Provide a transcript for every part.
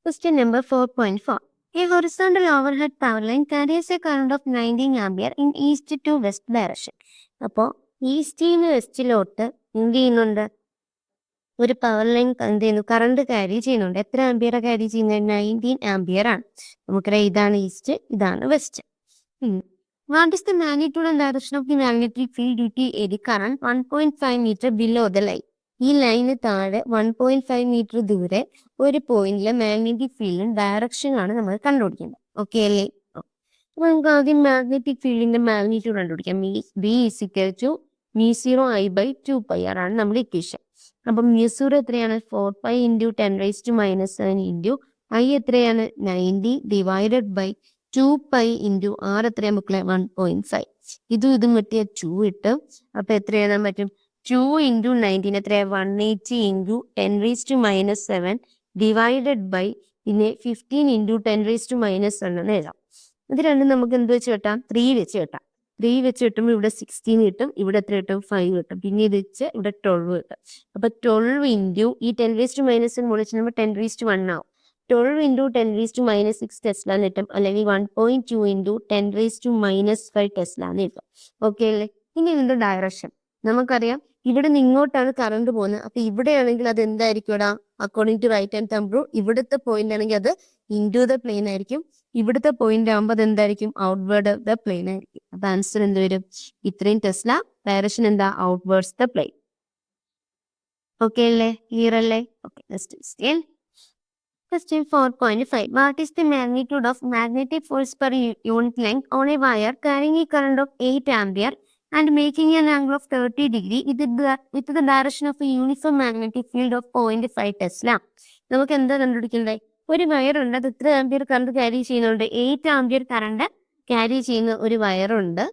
Question number 4.4. A horizontal overhead power line carries a current of 19 ampere in east to west direction. അപ്പോൾ ഈസ്റ്റിന്ന് വെസ്റ്റിലോട്ട് എന്ത് ചെയ്യുന്നുണ്ട്? ഒരു power line എന്ത് ചെയ്യുന്നു? Current carry ചെയ്യുന്നുണ്ട്. എത്ര ആംബിയർ ക്യാരി ചെയ്യുന്നത്? 19 ആംബിയർ ആണ്. നമുക്കറിയാം ഇതാണ് ഈസ്റ്റ്, ഇതാണ് west. What is the magnitude and direction of the magnetic field due to eddy current 1.5 metre below the line? ഈ ലൈന് താഴെ 1.5 മീറ്റർ ദൂരെ ഒരു പോയിന്റിലെ മാഗ്നറ്റിക് ഫീൽഡും ഡയറക്ഷനും ആണ് നമ്മൾ കണ്ടുപിടിക്കുന്നത്. ഓക്കെ അല്ലേ? അപ്പൊ നമുക്ക് ആദ്യം മാഗ്നറ്റിക് ഫീൽഡിന്റെ മാഗ്നിറ്റ്യൂഡ് കണ്ടുപിടിക്കാം. B is equal to μ0 I by 2πr ആണ് നമ്മുടെ ഇക്വേഷൻ. അപ്പം μ0 എത്രയാണ്? 4π ഇൻറ്റു 10⁻⁻⁷ ഇൻറ്റു I എത്രയാണ്? 90 ഡിവൈഡഡ് ബൈ 2π ഇൻറ്റു r എത്രയാണ് മക്കളെ? 1.5. ഇതും കിട്ടിയ 2 കിട്ടും. അപ്പൊ എത്ര എഴുതാൻ പറ്റും? 2 ഇൻറ്റു 19 എത്രയാണ്? 180 ഇൻറ്റു 10⁻⁷ ഡിവൈഡഡ് ബൈ പിന്നെ 15 ഇൻറ്റു 10⁻⁻1 എന്ന് എഴുതാം. ഇത് രണ്ടും നമുക്ക് എന്ത് വെച്ച് കിട്ടാം? 3 വെച്ച് കിട്ടാം. 3 വെച്ച് കിട്ടുമ്പോൾ ഇവിടെ 16 കിട്ടും, ഇവിടെ എത്ര കിട്ടും? 5 കിട്ടും. പിന്നെ ഇത് വെച്ച് ഇവിടെ 12 കിട്ടും. അപ്പൊ 12 ഇൻറ്റു ഈ 10⁻⁻1 മുളിച്ച് നമ്മൾ 10⁻1 ആവും. 12 ഇൻറ്റു 10⁻⁻6 ടെസ്ല എന്ന് കിട്ടും, അല്ലെങ്കിൽ 1.2 ഇൻറ്റു 10⁻⁻5 ടെസ്ല എന്ന് കിട്ടും. ഓക്കെ അല്ലേ? ഇനി ഇതിന്റെ ഡയറക്ഷൻ നമുക്കറിയാം. ഇവിടെ നിന്ന് ഇങ്ങോട്ടാണ് കറണ്ട് പോകുന്നത്. അപ്പൊ ഇവിടെയാണെങ്കിൽ അത് എന്തായിരിക്കും? According to right hand thumb rule ഇവിടുത്തെ പോയിന്റ് ആണെങ്കിൽ അത് ഇൻറ്റു ദ പ്ലെയിൻ ആയിരിക്കും. ഇവിടുത്തെ പോയിന്റ് ആകുമ്പോൾ അത് എന്തായിരിക്കും? ഔട്ട്വേർഡ് ദ പ്ലെയിൻ ആയിരിക്കും. അപ്പൊ ആൻസർ എന്ത് വരും? ഇത്രയും ടെസ്ല. ഡയറക്ഷൻ എന്താ? Outwards the plain. ഓക്കെ അല്ലേ? ക്ലിയർ അല്ലേ? Okay, Question 4.5. What is the magnitude of magnetic force per unit length on a wire carrying a current of 8 ampere and making an angle of 30 degree with the direction of a uniform magnetic field of 0.5 Tesla? നമുക്ക് എന്താ കണ്ടുപിടിക്കണ്ടേ? ഒരു വയറുണ്ട്, അത് എത്ര ampere current carry ചെയ്യുന്നുണ്ട്? 8 ampere current carry ചെയ്യുന്ന ഒരു വയറുണ്ട്.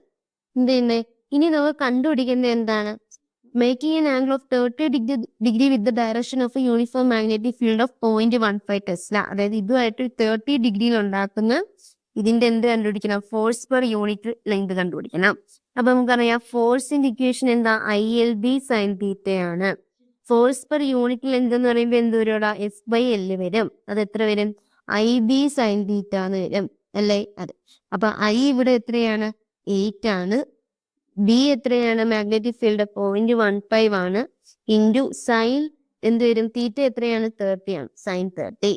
എന്ത് ചെയ്യുന്നത്? ഇനി നമുക്ക് കണ്ടുപിടിക്കുന്നത് എന്താണ്? Making an angle of 30 degree with the direction of a uniform magnetic field of 0.15 Tesla. അതായത് ഇതുമായിട്ട് 30 ഡിഗ്രിയിൽ ഉണ്ടാക്കുന്ന ഇതിന്റെ എന്ത് കണ്ടുപിടിക്കണം? ഫോഴ്സ് പെർ യൂണിറ്റ് ലെങ്ത് കണ്ടുപിടിക്കണം. അപ്പൊ നമുക്കറിയാം ഫോഴ്സിന്റെ ഇക്വേഷൻ എന്താ? ILB sin തീറ്റയാണ്. ഫോഴ്സ് പെർ യൂണിറ്റ് ലെങ്ത് എന്ന് പറയുമ്പോൾ എന്ത് വരും? F/L വരും. അത് എത്ര വരും? IB sin തീറ്റ എന്ന് വരും അല്ലേ? അതെ. അപ്പൊ I ഇവിടെ എത്രയാണ്? 8 ആണ്. ബി എത്രയാണ്? മാഗ്നറ്റിക് ഫീൽഡ് 0.15 ആണ്. ഇൻറ്റു സൈൻ എന്ത് വരും? തീറ്റ എത്രയാണ്? 30 ആണ്. Sine 30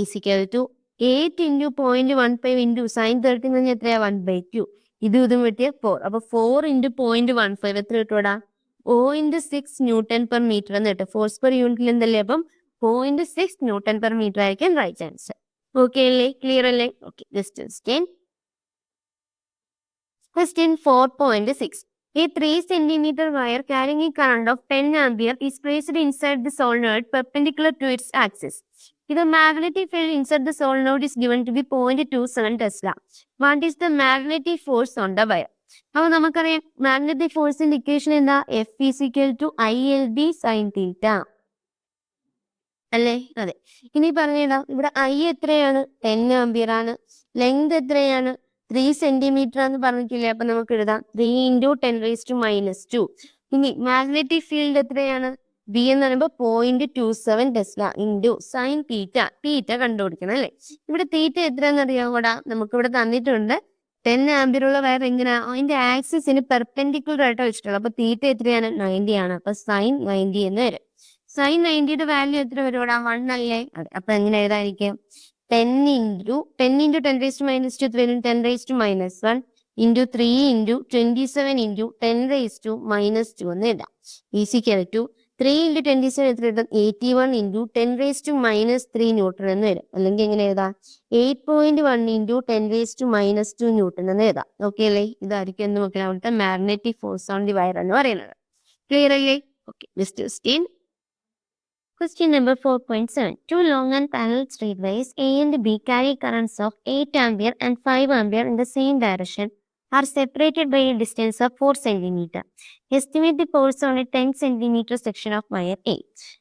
is equal to 8 into 0.15 into sine 30 എന്ന് പറഞ്ഞാൽ എത്രയാ? 1/2. ഇതും വെട്ടിയ 4. അപ്പൊ 4 ഇൻറ്റു 0.15 എത്ര കിട്ടൂടാ? 0.6 ന്യൂട്ടൺ പെർ മീറ്റർ എന്ന് കിട്ടും. ഫോഴ്സ് പെർ യൂണിറ്റിൽ എന്തല്ലേ? അപ്പം 0.6 ന്യൂട്ടൺ പെർ മീറ്റർ ആയിരിക്കും റൈറ്റ് ആൻസർ. ഓക്കെ അല്ലേ? ക്ലിയർ അല്ലേ? Okay, Question 4.6. A 3 centimeter wire carrying a current of 10 ampere is placed inside the solenoid perpendicular to its axis. The magnetic field inside the solenoid is given to be 0.27 Tesla. What is the magnetic force on the wire? അപ്പോൾ നമുക്കറിയാം magnetic ഫോഴ്സിന്റെ equation എന്താ? F = ILB sin തീറ്റ അല്ലേ? അതെ. ഇനി പറഞ്ഞേടാ, ഇവിടെ I എത്രയാണ്? 10 ampere ആണ്. ലെങ്ത് എത്രയാണ്? 3 സെന്റിമീറ്റർ എന്ന് പറഞ്ഞിട്ടില്ലേ? അപ്പൊ നമുക്ക് എഴുതാം 3 ഇൻറ്റു 10⁻². ഇനി മാഗ്നറ്റിക് ഫീൽഡ് എത്രയാണ്? ബി എന്ന് പറയുമ്പോൾ 0.27 ടെസ്ല ഇൻറ്റു സൈൻ തീറ്റ കണ്ടുപിടിക്കണം അല്ലേ? ഇവിടെ തീറ്റ എത്രയാണെന്ന് അറിയാമോടാ? നമുക്ക് ഇവിടെ തന്നിട്ടുണ്ട്. 10 ആംപിയർ ഉള്ള വയർ എങ്ങനെയാ? അതിന്റെ ആക്സിസിന് പെർപെൻഡിക്കുലർ ആയിട്ട് വെച്ചിട്ടുള്ളത്. അപ്പൊ തീറ്റ എത്രയാണ്? 90 ആണ്. അപ്പൊ സൈൻ 90 എന്ന് വരും. സൈൻ 90യുടെ വാല്യൂ എത്ര വരുവാ? 1 അല്ലേ? അതെ. അപ്പൊ എങ്ങനെ എഴുതാതിരിക്കും? 10 ഇൻറ്റു 10⁻⁻² വരും 10⁻⁻1 ഇൻറ്റു 3 ഇൻറ്റു 27 ഇൻറ്റു 10⁻⁻² എന്ന് എഴുതാം. ഈസിക്കൽ ടു 3 ഇൻറ്റു 27 എത്ര കിട്ടും? 81 ഇൻറ്റു 10⁻³ ന്യൂട്ടൺ എന്ന് വരും. അല്ലെങ്കിൽ എങ്ങനെ എഴുതാം? 8.1 ഇൻറ്റു 10⁻² ന്യൂട്ടൺ എന്ന് എഴുതാം. ഓക്കെ അല്ലേ? ഇതായിരിക്കും എന്ന് നോക്കിയാൽ അവിടുത്തെ magnetic force on the wire എന്ന് പറയുന്നത്. ക്ലിയർ അല്ലേ? Okay, Question number 4.7. Two long and parallel straight A and B carry currents of 8 ampere and 5 ampere in the same direction are separated by a distance of 4 centimeter. Estimate the force on a 10 centimeter section of wire A.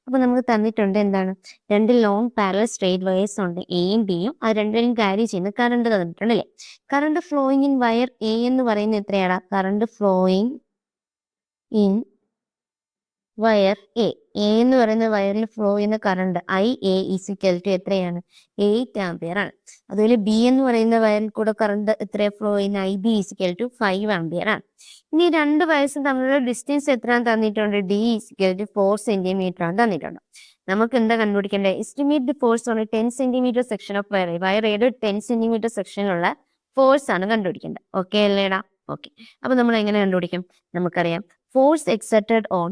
അപ്പോൾ നമുക്ക് തന്നിട്ടുണ്ട് എന്താണ്? രണ്ട് long parallel straight wires ഉണ്ട്, എയും ബിയും. അത് രണ്ടുപേരും ക്യാരി ചെയ്യുന്ന കറണ്ട് തന്നിട്ടുണ്ട് അല്ലേ? Current flowing in wire A എന്ന് പറയുന്നത് എത്രയാണ്? Current flowing in wire A എന്ന് പറയുന്ന വയറിൽ ഫ്ലോ ചെയ്യുന്ന കറണ്ട് IA എത്രയാണ്? 8 ആംപിയർ ആണ്. അതുപോലെ ബി എന്ന് പറയുന്ന വയറിൽ കൂടെ കറണ്ട് എത്ര ഫ്ലോ ചെയ്യുന്ന IB 5 ആംപിയർ ആണ്. ഇനി രണ്ട് വയസ്സും തമ്മിലുള്ള ഡിസ്റ്റൻസ് എത്രയാണ് തന്നിട്ടുണ്ട്? D 4 സെന്റിമീറ്റർ ആണ് തന്നിട്ടുണ്ട്. നമുക്ക് എന്താ കണ്ടുപിടിക്കേണ്ടത്? Estimate the force on 10 centimetre section of wire. Wire ഏത് 10 സെന്റിമീറ്റർ സെക്ഷനുള്ള ഫോഴ്സ് ആണ് കണ്ടുപിടിക്കേണ്ടത്. ഓക്കെ അല്ലേടാ? ഓക്കെ. അപ്പൊ നമ്മൾ എങ്ങനെ കണ്ടുപിടിക്കും? നമുക്കറിയാം force exerted on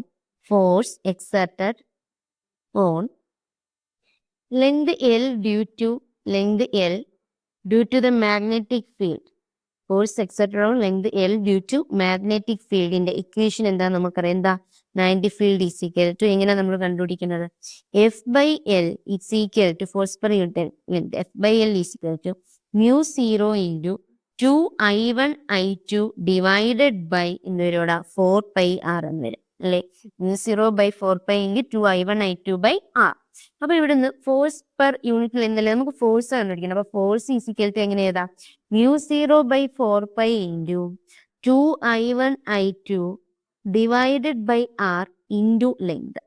length L due to the magnetic field. Force exerted on length L due to magnetic field ന്റെ ഇക്വേഷൻ എന്താ നമുക്കറിയാം? എന്താ? magnetic field is equal to എങ്ങനെ നമ്മൾ കണ്ടുപിടിക്കുന്നത്? F/L is equal to force per unit length. F/L is equal to mu 0 into 2I1 I2 divided by എന്ന് വരും 4πr എന്ന് വരും അല്ലെ? mu 0/4π into 2I1 I2 by r. അപ്പൊ ഇവിടുന്ന് ഫോഴ്സ് പെർ യൂണിറ്റിൽ എന്നല്ലേ നമുക്ക് ഫോഴ്സ് കണ്ടുപിടിക്കണം. അപ്പൊ ഫോഴ്സ് ഈസ് ഈക്വൽ ടു എങ്ങനെ എഴുതാം? mu 0/4π into 2I1 I2 divided by r into length.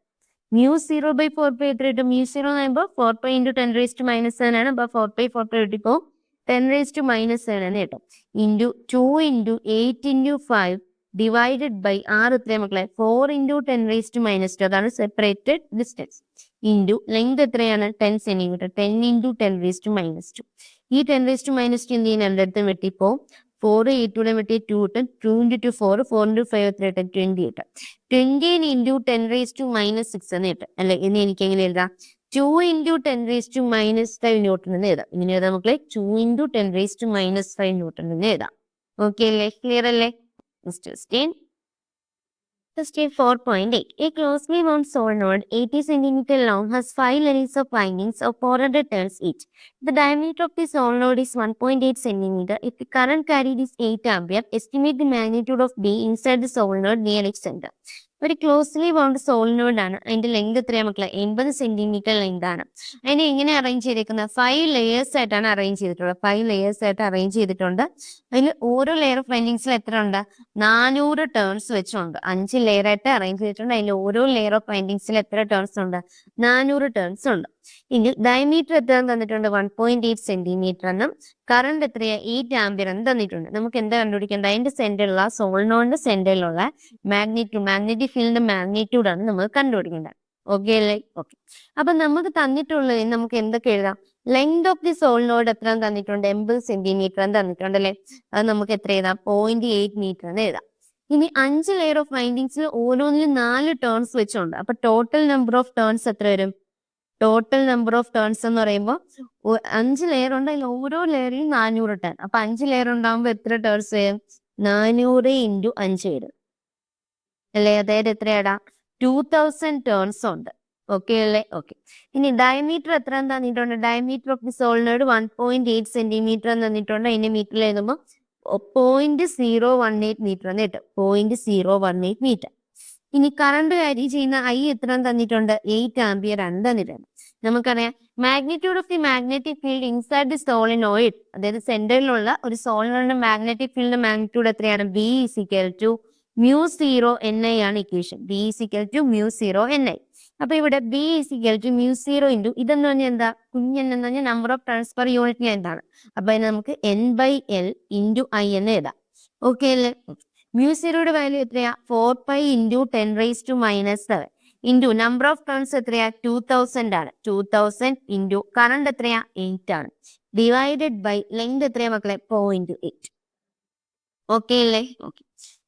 mu 0/4π എത്ര കിട്ടും? mu 0 എന്ന് പറയുമ്പോൾ 4π into 10⁻⁻⁷ ആണ്. അപ്പൊ 4π കിട്ടിപ്പോ 10⁻⁻⁷ എന്ന് കിട്ടും. into 2 into 8 into 5 divided by r എത്രയാ മക്കളെ? 4 into 10⁻⁻². അതാണ് സെപ്പറേറ്റഡ് ഡിസ്റ്റൻസ്. into ലെങ്ത് എത്രയാണ്? 10 സെന്റിമീറ്റർ. 10 into 10⁻². ഈ 10⁻² എന്ത് ചെയ്യുന്ന രണ്ടിടത്തും വെട്ടിപ്പോ 4 8 വെട്ടി 2 കിട്ടും. 2 into 2 4 4 into 5 എത്ര കിട്ടും? 20 കിട്ടും. 20 into 10⁻⁻6 എന്ന് കിട്ടും അല്ലെ? ഇനി എനിക്ക് എങ്ങനെ എഴുതാം? 2 into 10⁻⁻5 ന്യൂട്ടൺ എന്ന് എഴുതാം. ഇങ്ങനെ എഴുതാം മക്കളെ? 2 into 10⁻⁻5 ന്യൂട്ടൺ എന്ന് എഴുതാം. ഓക്കെ അല്ലേ? ക്ലിയർ അല്ലേ? Next question. Question 4.8. A closely wound solenoid 80 cm long has 5 lanes of windings of 400 turns each. The diameter of the solenoid is 1.8 cm. If the current carried is 8 ampere, estimate the magnitude of B inside the solenoid near its center. ഒരു closely bound solenoid ആണ്. അതിന്റെ length എത്രയാ മക്കളെ? 80 centimetre length ആണ്. അതിനെ എങ്ങനെ arrange ചെയ്തേക്കുന്നത്? 5 layers ആയിട്ടാണ് അറേഞ്ച് ചെയ്തിട്ടുള്ളത്. 5 ലേയേഴ്സ് ആയിട്ട് അറേഞ്ച് ചെയ്തിട്ടുണ്ട്. അതിൽ ഓരോ ലെയർ ഓഫ് വൈൻഡിങ്സിൽ എത്ര ഉണ്ട്? 400 ടേൺസ് വെച്ചുണ്ട്. 5 ലെയർ ആയിട്ട് അറേഞ്ച് ചെയ്തിട്ടുണ്ട്. അതിൽ ഓരോ ലെയർ ഓഫ് വൈൻഡിങ്സിൽ എത്ര ടേൺസ് ഉണ്ട്? 400 ടേൺസ് ഉണ്ട്. ഇനി ഡയമീറ്റർ എത്ര തന്നിട്ടുണ്ട്? 1.8 സെന്റിമീറ്റർ എന്നും കറണ്ട് എത്രയാ? 8 ആംപിയർ എന്ന് തന്നിട്ടുണ്ട്. നമുക്ക് എന്താ കണ്ടുപിടിക്കേണ്ടത്? അതിന്റെ സെന്ററിലുള്ള സോളിനോയിഡിന്റെ സെന്ററിലുള്ള മാഗ്നറ്റിക് ഫീൽഡിന്റെ മാഗ്നിറ്റ്യൂഡ് ആണ് നമ്മൾ കണ്ടുപിടിക്കേണ്ടത്. ഓക്കെ അല്ലേ? ഓക്കെ. അപ്പൊ നമുക്ക് തന്നിട്ടുള്ളത് നമുക്ക് എന്തൊക്കെ എഴുതാം? ലെങ്ത് ഓഫ് ദി സോളിനോയിഡ് എത്ര തന്നിട്ടുണ്ട്? 80 സെന്റിമീറ്റർ എന്ന് തന്നിട്ടുണ്ട് അല്ലെ? അത് നമുക്ക് എത്ര എഴുതാം? 0.8 മീറ്റർ എന്ന് എഴുതാം. ഇനി 5 ലെയർ ഓഫ് വൈൻഡിങ്സിൽ ഓരോന്നിലും 4 ടേൺസ് വെച്ചുണ്ട്. അപ്പൊ ടോട്ടൽ നമ്പർ ഓഫ് ടേൺസ് എത്ര വരും? ടോട്ടൽ നമ്പർ ഓഫ് ടേൺസ് എന്ന് പറയുമ്പോൾ 5 ലെയർ ഉണ്ട്. അതിൽ ഓരോ ലെയറിലും 400 ടേൺ. അപ്പൊ 5 ലെയർ ഉണ്ടാകുമ്പോൾ എത്ര ടേൺസ് വരും? 400 into 5 വരും അല്ലേ? അതായത് എത്രയാടാ? 2000 ടേൺസ് ഉണ്ട്. ഓക്കെ അല്ലേ? ഓക്കെ. ഇനി ഡയമീറ്റർ എത്ര തന്നിട്ടുണ്ട്? Diameter of the solenoid 1.8 centimetre തന്നിട്ടുണ്ട്. അതിന്റെ മീറ്ററിൽ എഴുതുമ്പോൾ 0.018 മീറ്റർ എന്ന് കിട്ടും. 0.018 മീറ്റർ. ഇനി കറണ്ട് ക്യാരി ചെയ്യുന്ന I എത്ര തന്നിട്ടുണ്ട്? 8 ആംപിയർ ആണ് തന്നിട്ടുണ്ട്. നമുക്കറിയാം magnitude of the magnetic field inside the solenoid, അതായത് സെന്ററിലുള്ള ഒരു സോളിനോയിഡിന്റെ മാഗ്നറ്റിക് ഫീൽഡിന്റെ മാഗ്നിറ്റ്യൂഡ് എത്രയാണ്? B is equal to mu 0 Ni ആണ് equation. B is equal to mu 0 Ni. അപ്പൊ ഇവിടെ B is equal to mu 0 into ഇതെന്ന് പറഞ്ഞാൽ എന്താ? കുഞ്ഞൻ എന്ന് പറഞ്ഞാൽ നമ്പർ ഓഫ് ടേൺസ് പെർ യൂണിറ്റിന് എന്താണ്? അപ്പൊ അതിന് നമുക്ക് N/L into I എന്ന് എഴുതാം. ഓക്കെ അല്ലേ? mu 0യുടെ വാല്യൂ എത്രയാ? 4π into 10⁻⁻7 into number of turns എത്രയാ? 2000 ആണ്. 2000 into കറണ്ട് എത്രയാ? 8 ആണ്. ഡിവൈഡഡ് ബൈ ലെങ്ത് എത്രയാ മക്കളെ? 0.8. ഓക്കെ അല്ലേ? ഓക്കെ.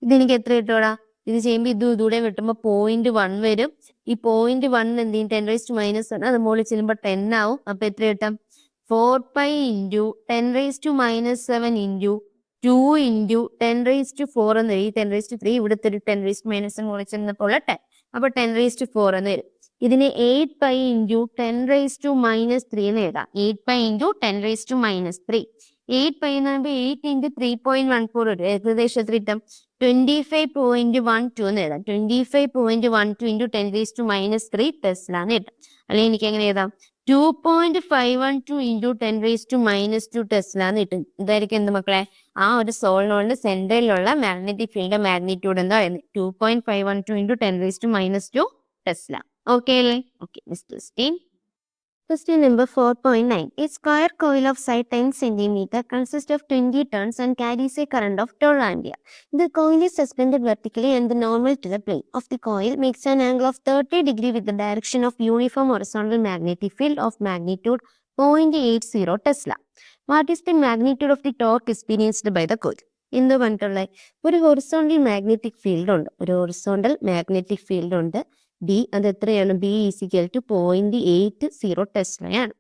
ഇതെനിക്ക് എത്ര കിട്ടൂടാ? ഇത് ചെയ്യുമ്പോൾ ഇതൂടെ കിട്ടുമ്പോൾ 0.1 വരും. ഈ 0.1 എന്ത് ചെയ്യും? 10⁻⁻1 അത് മുകളിൽ ചെല്ലുമ്പോൾ 10 ആവും. അപ്പൊ എത്ര കിട്ടും? 4π into 10⁻⁻7 into 2 into 10⁻4 എന്ന് വരും. ഈ 10⁻3 ഇവിടുത്തെ ഒരു 10⁻⁻1 മുകളിൽ ചെന്നപ്പോൾ 10. അപ്പൊ 10⁻4 എന്ന് വരും. ഇതിനെ 8π into 10⁻⁻3 എന്ന് എഴുതാം. 8π into 10⁻⁻3. 8π എന്ന് പറയുമ്പോൾ 8 into 3.14 വരും. ഏകദേശം എത്ര കിട്ടും? 25.12 എന്ന് എഴുതാം. 25.12 into 10⁻⁻3 ടെസ്ല എന്ന് കിട്ടും. അല്ലെങ്കിൽ എനിക്ക് എങ്ങനെ എഴുതാം? 2.512 into 10⁻⁻2 ടെസ്ല എന്ന് കിട്ടും. ഇതായിരിക്കും എന്ത് മക്കളെ? ആ ഒരു സോളിനോയിഡിന്റെ സെന്ററിലുള്ള മാഗ്നറ്റിക് ഫീൽഡിന്റെ മാഗ്നിറ്റ്യൂഡ് എന്ന് പറയുന്നത് 2.512 into 10⁻⁻2 ടെസ്ല. ഓക്കെ അല്ലേ? Okay, next question. Question number 4.9. A square coil of size 10 cm consists of 20 turns and carries a current of 12 ampere. The coil is suspended vertically and the normal to the plane of the coil makes an angle of 30 degree with the direction of uniform horizontal magnetic field of magnitude 0.80 Tesla. What is the magnitude of the torque experienced by the coil? എന്ന് പറഞ്ഞിട്ടുള്ള ഒരു horizontal magnetic field ഉണ്ട്. ഒരു horizontal magnetic field ഉണ്ട്. B അത് എത്രയാണ്? B is equal to 0.80 ടെസ്ലയാണ്.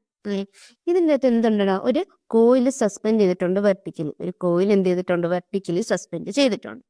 ഇതിൻ്റെ അകത്ത് എന്തുണ്ടോ? ഒരു കോയിൽ സസ്പെൻഡ് ചെയ്തിട്ടുണ്ട് വെർട്ടിക്കലി. ഒരു കോയിൽ എന്ത് ചെയ്തിട്ടുണ്ട്? വെർട്ടിക്കലി സസ്പെൻഡ് ചെയ്തിട്ടുണ്ട്.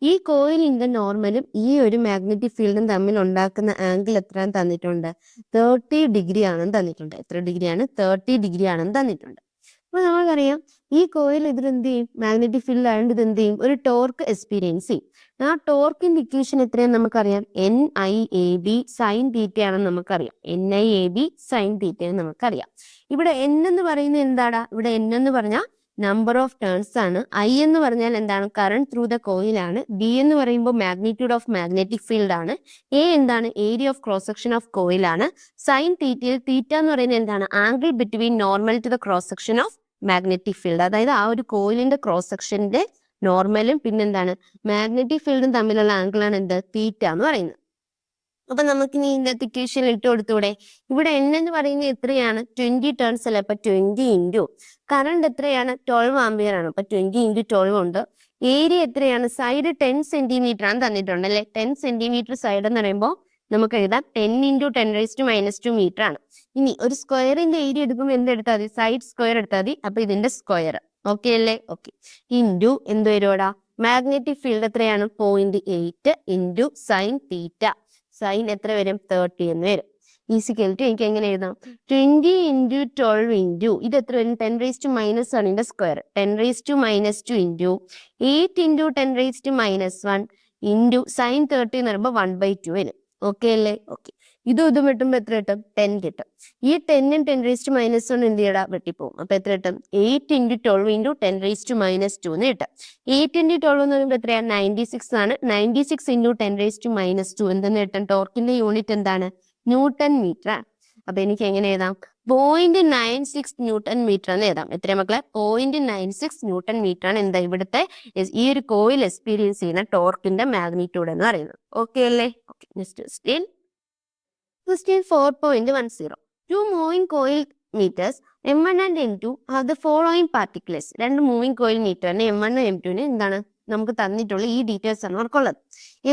ഈ കോയിലിന്റെ നോർമലും ഈ ഒരു മാഗ്നറ്റിക് ഫീൽഡും തമ്മിൽ ഉണ്ടാക്കുന്ന ആംഗിൾ എത്ര തന്നിട്ടുണ്ട്? 30 ഡിഗ്രി ആണെന്ന് തന്നിട്ടുണ്ട്. എത്ര ഡിഗ്രിയാണ്? 30 ഡിഗ്രി ആണെന്ന് തന്നിട്ടുണ്ട്. അപ്പൊ നമുക്കറിയാം ഈ കോയിൽ ഇതിലെന്ത് ചെയ്യും? മാഗ്നറ്റിക് ഫീൽഡ് ആയതുകൊണ്ട് ഇത് എന്ത് ചെയ്യും? ഒരു ടോർക്ക് എക്സ്പീരിയൻസ് ചെയ്യും. ആ ടോർക്കിന്റെ ഇക്വേഷൻ എത്രയാണെന്ന് നമുക്കറിയാം. NIAB സൈൻ തീറ്റ ആണെന്ന് നമുക്കറിയാം. NIAB സൈൻ തീറ്റ എന്ന് നമുക്കറിയാം. ഇവിടെ N എന്ന് പറയുന്നത് എന്താടാ? ഇവിടെ N എന്ന് പറഞ്ഞാൽ നമ്പർ ഓഫ് ടേൺസ് ആണ്. I എന്ന് പറഞ്ഞാൽ എന്താണ്? കറണ്ട് ത്രൂ ദ കോയിൽ ആണ്. B എന്ന് പറയുമ്പോൾ മാഗ്നിറ്റ്യൂഡ് ഓഫ് മാഗ്നറ്റിക് ഫീൽഡ് ആണ്. A എന്താണ്? Area of cross section of coil ആണ്. സൈൻ തീറ്റയിൽ തീറ്റ എന്ന് പറയുന്നത് എന്താണ്? Angle between normal to the cross section of magnetic field. അതായത് ആ ഒരു കോയിലിന്റെ ക്രോസ് സെക്ഷന്റെ നോർമലും പിന്നെന്താണ് മാഗ്നറ്റിക് ഫീൽഡും തമ്മിലുള്ള ആംഗിളാണ് എന്ത്? തീറ്റ എന്ന് പറയുന്നത്. അപ്പൊ നമുക്ക് ഇനി ഇതിന്റെ ഇക്വേഷൻ ഇട്ട് കൊടുത്തൂടെ? ഇവിടെ N എന്ന് പറയുന്നത് എത്രയാണ്? 20 ടേൺസ് അല്ലേ? അപ്പൊ 20 ഇൻറ്റു കറണ്ട് എത്രയാണ്? 12 ആംപിയർ ആണ്. അപ്പൊ 20 ഇൻറ്റു 12 ഉണ്ട്. ഏരിയ എത്രയാണ്? സൈഡ് 10 സെന്റിമീറ്റർ ആണ് തന്നിട്ടുണ്ട് അല്ലെ? 10 സെന്റിമീറ്റർ സൈഡ് എന്ന് പറയുമ്പോൾ നമുക്ക് എഴുതാം 10 ഇൻറ്റു 10⁻²² മീറ്റർ ആണ്. ഇനി ഒരു സ്ക്വയറിന്റെ ഏരിയ എടുക്കുമ്പോൾ എന്തെടുത്താൽ മതി? സൈഡ് സ്ക്വയർ എടുത്താൽ മതി. അപ്പൊ ഇതിന്റെ സ്ക്വയർ. ഓക്കെ അല്ലേ? ഓക്കെ. ഇൻറ്റു എന്ത് വരുവാടാ? മാഗ്നറ്റിക് ഫീൽഡ് എത്രയാണ്? 0.8 ഇൻറ്റു സൈൻ തീറ്റ. സൈൻ എത്ര വരും? 30 എന്ന് വരും. ഈസിക്കൽ ടു എനിക്ക് എങ്ങനെ എഴുതാം? 20 ഇൻറ്റു 12 ഇൻറ്റു ഇത് എത്ര വരും? 10⁻⁻² ആണ് ഇതിന്റെ square. 10⁻² into 8 into 10⁻⁻1 into sine 30 എന്ന് പറയുമ്പോൾ 1/2 വരും. ഓക്കെ അല്ലേ? ഓക്കെ. ഇതും വെട്ടുമ്പോൾ എത്ര കിട്ടും? 10 കിട്ടും. ഈ 10ഉം 10⁻⁻1 എന്ത് ചെയ്യടാ? വെട്ടിപ്പോവും. അപ്പൊ എത്ര കിട്ടും? 8 ഇൻറ്റു 12 ഇൻറ്റു 10⁻² എന്ന് കിട്ടും. 8 ഇൻറ്റു 12 എന്ന് പറയുമ്പോൾ എത്രയാണ്? 96 ആണ്. 96 ഇൻറ്റു 10⁻² എന്തെന്ന് കിട്ടും? ടോർക്കിന്റെ യൂണിറ്റ് എന്താണ്? ന്യൂട്ടൺ മീറ്റർ ആണ്. അപ്പൊ എനിക്ക് എങ്ങനെ എഴുതാം? 0.96 ന്യൂട്ടൺ മീറ്റർ എന്ന് എഴുതാം. എത്രയാ മക്കളെ? 0.96 ന്യൂട്ടൺ മീറ്റർ ആണ് എന്താ ഇവിടുത്തെ ഈ ഒരു കോയിൽ എക്സ്പീരിയൻസ് ചെയ്യുന്ന ടോർക്കിന്റെ മാഗ്നിറ്റ്യൂഡ് എന്ന് പറയുന്നത്. ഓക്കെ അല്ലേ? Okay. Next question. Question 4.10. Two moving coil meters M1 and M2 have the following particulars. രണ്ട് മൂവിംഗ് കോയിൽ മീറ്ററിന് M1 M2 എന്താണ് നമുക്ക് തന്നിട്ടുള്ള ഈ ഡീറ്റെയിൽസ് ആണ് അവർക്കുള്ളത്.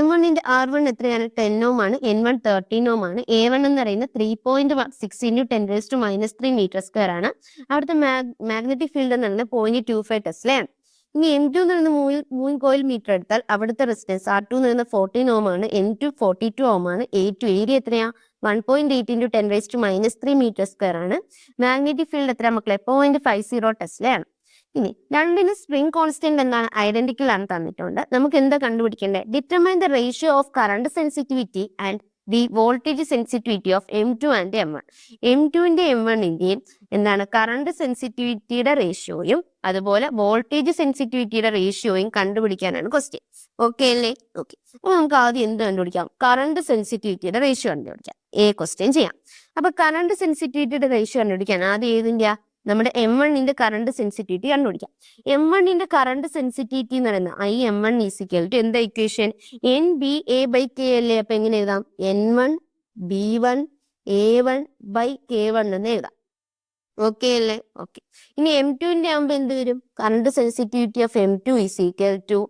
M1 R1 എത്രയാണ്? 10 ohm ആണ്. N1 13 ohm ആണ്. A1 എന്ന് പറയുന്നത് 3.6 ഇൻറ്റു 10⁻³ മീറ്റർ സ്ക്വയർ ആണ്. അവിടുത്തെ മാഗ്നറ്റിക് ഫീൽഡ് എന്ന് പറയുന്നത് 0.25 ടെസ്ലയാണ്. ഇനി M2 എന്ന് പറയുന്ന മൂവിംഗ് കോയിൽ മീറ്റർ എടുത്താൽ അവിടുത്തെ റെസിസ്റ്റൻസ് R2 എന്ന് പറയുന്നത് 14 ohm ആണ്. N2 42 ohm ആണ്. A2 ഏരിയ എത്രയാ? 1.8 ഇൻറ്റു 10⁻³ മീറ്റർ സ്ക്വയർ ആണ്. മാഗ്നറ്റിക് ഫീൽഡ് എത്ര മക്കളെ? 0.50 ടെസ്ലയാണ്. ഇനി രണ്ടിന് സ്പ്രിംഗ് കോൺസ്റ്റന്റ് എന്താണ്? ഐഡന്റിക്കൽ ആണ് തന്നിട്ടുണ്ട്. നമുക്ക് എന്താ കണ്ടുപിടിക്കേണ്ടത്? Determine the ratio of current sensitivity and the voltage sensitivity of M2 and M1. M2ന്റെ M1ന്റെയും എന്താണ് കറണ്ട് സെൻസിറ്റിവിറ്റിയുടെ റേഷ്യോയും അതുപോലെ വോൾട്ടേജ് സെൻസിറ്റിവിറ്റിയുടെ റേഷ്യോയും കണ്ടുപിടിക്കാനാണ് ക്വസ്റ്റ്യൻ. ഓക്കെ അല്ലേ? ഓക്കെ. അപ്പൊ നമുക്ക് ആദ്യം എന്ത് കണ്ടുപിടിക്കാം? കറണ്ട് സെൻസിറ്റിവിറ്റിയുടെ റേഷ്യോ കണ്ടുപിടിക്കാം. ക്വസ്റ്റ്യൻ ചെയ്യാം. അപ്പൊ കറണ്ട് സെൻസിറ്റിവിറ്റിയുടെ റേഷ്യോ കണ്ടുപിടിക്കാൻ ആദ്യം ഏതിന്റെ? നമ്മുടെ M1ന്റെ കറണ്ട് സെൻസിറ്റിവിറ്റി കണ്ടുപിടിക്കാം. M1ന്റെ കറണ്ട് സെൻസിറ്റിവിറ്റി എന്ന് പറയുന്നത് IM1 ഈസിക്കൽ ടു എന്താ ഇക്വേഷൻ? NBA/K അല്ലേ? അപ്പൊ എങ്ങനെ എഴുതാം? N1 B1 A1 K1 എന്ന് എഴുതാം. ഓക്കെ അല്ലേ? ഓക്കെ. ഇനി M2ന്റെ ആകുമ്പോൾ എന്ത് വരും? Current sensitivity of M2 is equal to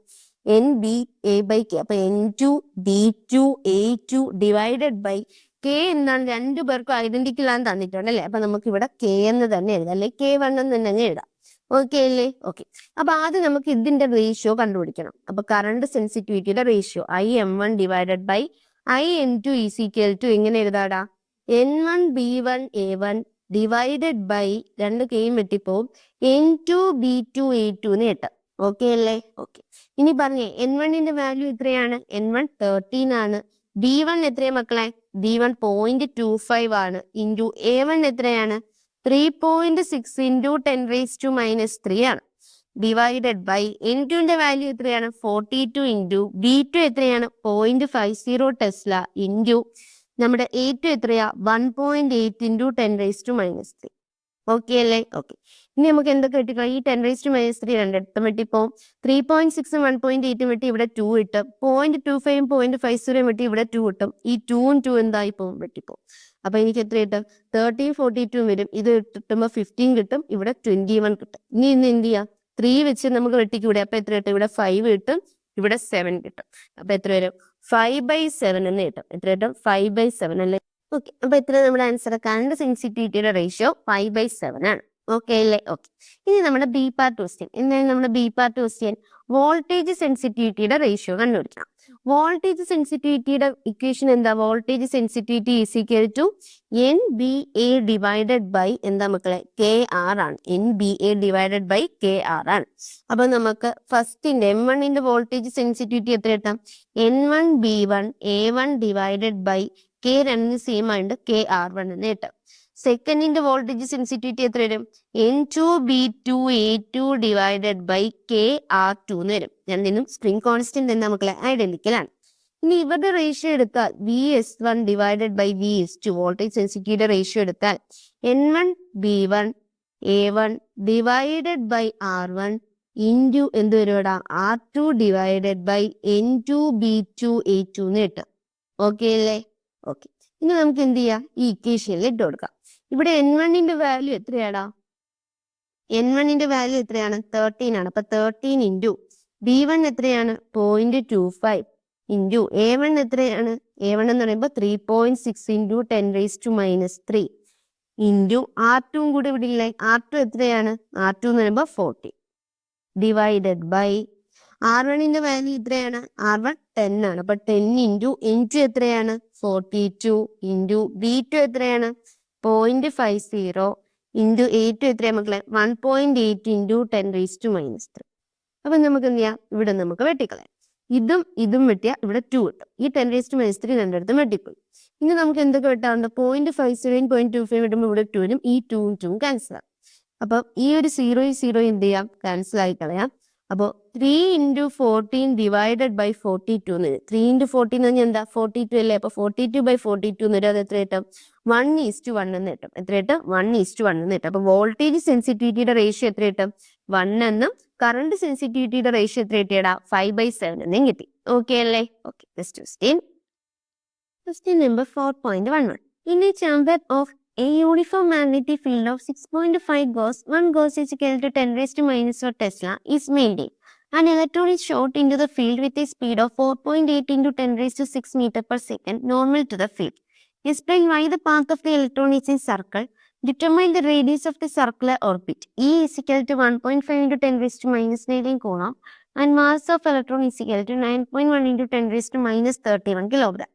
NBA/K. അപ്പൊ N2 B2 A2 divided by K എന്താണ്? രണ്ടു പേർക്കും ഐഡന്റിക്കൽ ആണ് തന്നിട്ടുണ്ട് അല്ലെ? അപ്പൊ നമുക്ക് ഇവിടെ K എന്ന് തന്നെ എഴുതാം, അല്ലെ K1 എന്ന് തന്നെ എഴുതാം. ഓക്കെ അല്ലേ? ഓക്കെ. അപ്പൊ ആദ്യം നമുക്ക് ഇതിന്റെ റേഷ്യോ കണ്ടുപിടിക്കണം. അപ്പൊ കറണ്ട് സെൻസിറ്റിവിറ്റിയുടെ ratio IM1 divided by IM2 is equal to എങ്ങനെ എഴുതാടാ? N1 B1 A1 divided by രണ്ട് കെയും വെട്ടിപ്പോവും N2 B2 A2 എന്ന് കിട്ടും. ഓക്കെ അല്ലേ? ഓക്കെ. ഇനി പറഞ്ഞേ N1ന്റെ വാല്യൂ എത്രയാണ്? N1 13 ആണ്. B1 എത്രയാ മക്കളെ? B1 0.25 ആണ്. ഇൻറ്റു A1 എത്രയാണ്? 3.6 ഇൻറ്റു 10⁻³ ആണ്. ഡിവൈഡഡ് ബൈ N2ന്റെ വാല്യൂ എത്രയാണ്? 42 ഇൻറ്റു B2 എത്രയാണ്? 0.50 ടെസ്ല ഇൻറ്റു നമ്മുടെ ഏറ്റവും എത്രയാ 1.8 ഇൻറ്റു 10⁻⁻3. ഓക്കെ അല്ലേ? ഓക്കെ. ഇനി നമുക്ക് എന്തൊക്കെ വെട്ടിക്കണം? ഈ 10⁻⁻3 രണ്ടിടത്തും വെട്ടിപ്പോ 3.6ഉം 1.8ഉം വെട്ടി ഇവിടെ 2 കിട്ടും. 0.25ഉം 0.50 വെട്ടി ഇവിടെ 2 കിട്ടും. ഈ 2ഉം 2 എന്തായി പോകും? വെട്ടിപ്പോ. അപ്പൊ എനിക്ക് എത്ര കിട്ടും? 13, 42 വരും. ഇത് കിട്ടുമ്പോൾ 15 കിട്ടും. ഇവിടെ 21 കിട്ടും. ഇനി എന്ത് ചെയ്യാം? 3 വെച്ച് നമുക്ക് വെട്ടിക്കൂടെ? അപ്പൊ എത്ര കിട്ടും? ഇവിടെ 5 കിട്ടും. ഇവിടെ 7 കിട്ടും. അപ്പൊ എത്ര വരും? 5/7 എന്ന് കിട്ടും. എത്ര കിട്ടും? 5/7 അല്ലേ? ഓക്കെ. അപ്പൊ എത്ര നമ്മുടെ ആൻസർ? കറണ്ട് സെൻസിറ്റിവിറ്റിയുടെ റേഷ്യോ 5/7 ആണ്. ഓക്കെ അല്ലേ? ഓക്കെ. ഇനി നമ്മുടെ ബി പാർട്ട് ക്വസ്റ്റ്യൻ. എന്താണ് നമ്മുടെ ബി പാർട്ട് ക്വസ്റ്റ്യൻ? വോൾട്ടേജ് സെൻസിറ്റിവിറ്റിയുടെ റേഷ്യോ കണ്ടുപിടിക്കണം. വോൾട്ടേജ് സെൻസിറ്റിവിറ്റിയുടെ ഇക്വേഷൻ എന്താ? Voltage sensitivity is equal to NBA divided by എന്താ മക്കളെ? KR ആണ്. NBA ഡിവൈഡഡ് ബൈ KR ആണ്. അപ്പൊ നമുക്ക് ഫസ്റ്റിന്റെ M1ന്റെ വോൾട്ടേജ് സെൻസിറ്റിവിറ്റി എത്ര കിട്ടാം? N1B1 A1 divided by K രണ്ടിന് സെയിം ആയിട്ട് KR1 എന്ന് കിട്ടും. സെക്കൻഡിന്റെ വോൾട്ടേജ് സെൻസിറ്റിവിറ്റി എത്ര വരും? N2B2 A2 divided by KR2 എന്ന് വരും. രണ്ടിനും സ്പ്രിംഗ് കോൺസ്റ്റന്റ് എന്താ മക്കളെ? ഐഡന്റിക്കൽ ആണ്. ഇനി ഇവരുടെ റേഷ്യോ എടുത്താൽ VS1 divided by VS2 voltage സെൻസിറ്റിവിറ്റിയുടെ റേഷ്യോ എടുത്താൽ N1B1 A1 divided by R1 into എന്ത് വരുവാടാ? R2 divided by N2B2 A2 എന്ന് കിട്ടും. ഓക്കെ അല്ലേ? ഓക്കെ. ഇനി നമുക്ക് എന്ത് ചെയ്യാം? ഈ ഇക്വേഷനിൽ ഇട്ട് കൊടുക്കാം. ഇവിടെ N1ന്റെ വാല്യൂ എത്രയാടാ? N1ന്റെ വാല്യൂ എത്രയാണ്? 13 ആണ്. അപ്പൊ 13 ഇൻറ്റു B1 എത്രയാണ്? 0.25 ഇൻറ്റു A1 എത്രയാണ്? A1 എന്ന് പറയുമ്പോൾ 3.6 ഇൻറ്റു 10⁻³ ഇൻറ്റു R2 കൂടെ ഇവിടെ ഇല്ലേ? R2 എത്രയാണ്? R2 എന്ന് പറയുമ്പോൾ 40 ഡിവൈഡഡ് ബൈ R1ന്റെ വാല്യൂ എത്രയാണ്? R1 10 ആണ്. അപ്പൊ 10 ഇൻറ്റു N2 എത്രയാണ്? 42 ഇൻറ്റു B2 എത്രയാണ്? 0.50 ഇൻറ്റു A2 എത്രയാണ് മക്കളെ? 1.8 ഇൻറ്റു 10⁻³ അപ്പൊ നമുക്ക് എന്ത് ചെയ്യാം? ഇവിടെ നമുക്ക് വെട്ടിക്കളയാം. ഇതും വെട്ടിയാൽ ഇവിടെ 2 കിട്ടും. ഈ 10⁻³ രണ്ടിടത്തും വെട്ടിപ്പോയി. ഇനി നമുക്ക് എന്തൊക്കെ വെട്ടാറുണ്ട്? 0.50 0.25 വിടുമ്പോൾ ഇവിടെ 2 വരും. ഈ 2ഉം 2ഉം ക്യാൻസൽ ആകും. അപ്പൊ ഈ ഒരു 0 എന്ത് ചെയ്യാം? ക്യാൻസൽ ആയി കളയാം. അപ്പോൾ 3 ഇൻറ്റു 14 ഡിവൈഡഡ് ബൈ 42 എന്ന് വരും. 3 ഇൻറ്റു 14 എന്ന് പറഞ്ഞാൽ എന്താ? 42 അല്ലേ? അപ്പൊ 42/42 എന്ന് വരും. അത് എത്ര കിട്ടും? 1:1 എന്ന് കിട്ടും. എത്ര കിട്ടും? 1:1 എന്ന് കിട്ടും. അപ്പൊ വോൾട്ടേജ് സെൻസിറ്റിവിറ്റിയുടെ റേഷ്യോ എത്ര കിട്ടും? 1 എന്നും കറണ്ട് സെൻസിറ്റിവിറ്റിയുടെ റേഷ്യോ എത്ര കിട്ടിയടാ? 5/7 എന്നും കിട്ടി. ഓക്കെ അല്ലേ? Okay. Question number 4.11. In a chamber of a uniform magnetic field of 6.5 Gauss, 1 Gauss is equal to 10⁻⁻4 Tesla is maintained. An electron is shot into the field with a speed of 4.8 into 10⁻6 meter per second, normal to the field. Explain why the path of the electron is in circle. Determine the radius of the circular orbit. E is equal to 1.5 into 10⁻⁻9 coulomb and mass of electron is equal to 9.1 into 10⁻31 kilogram.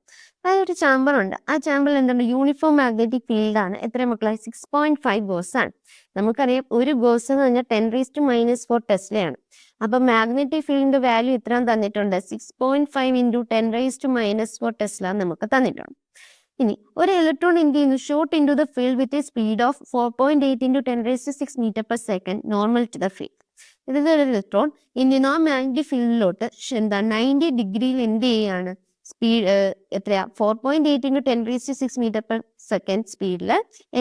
അതൊരു chamber ഉണ്ട്. ആ ചാമ്പറിൽ എന്താണ്? Uniform magnetic field ആണ്. എത്ര മക്കളെ? 6.5 goes ആണ്. നമുക്കറിയാം ഒരു ഗോസ് എന്ന് പറഞ്ഞാൽ 10⁻⁻4 ടെസ്ലയാണ്. അപ്പൊ മാഗ്നറ്റിക് ഫീൽഡിന്റെ വാല്യൂ എത്ര തന്നിട്ടുണ്ട്? 6.5 ഇൻറ്റു 10⁻⁻4 ടെസ്ല നമുക്ക് തന്നിട്ടുണ്ട്. ഇനി ഒരു ഇലക്ട്രോൺ എന്ത് ചെയ്യുന്നു? Shot into the field with a speed of 4.8 ഇൻറ്റു 10⁻6 metre per second, normal to the field. ഇതിൽ ഒരു ഇലക്ട്രോൺ ഇന്ത്യൻ ആ മാഗ്നറ്റിക് ഫീൽഡിലോട്ട് എന്താ 90 ഡിഗ്രിയിൽ എന്ത് ചെയ്യാണ്? സ്പീഡ് എത്രയാ? 4.8 ഇൻറ്റു 10⁻6 മീറ്റർ പെർ സെക്കൻഡ് സ്പീഡിൽ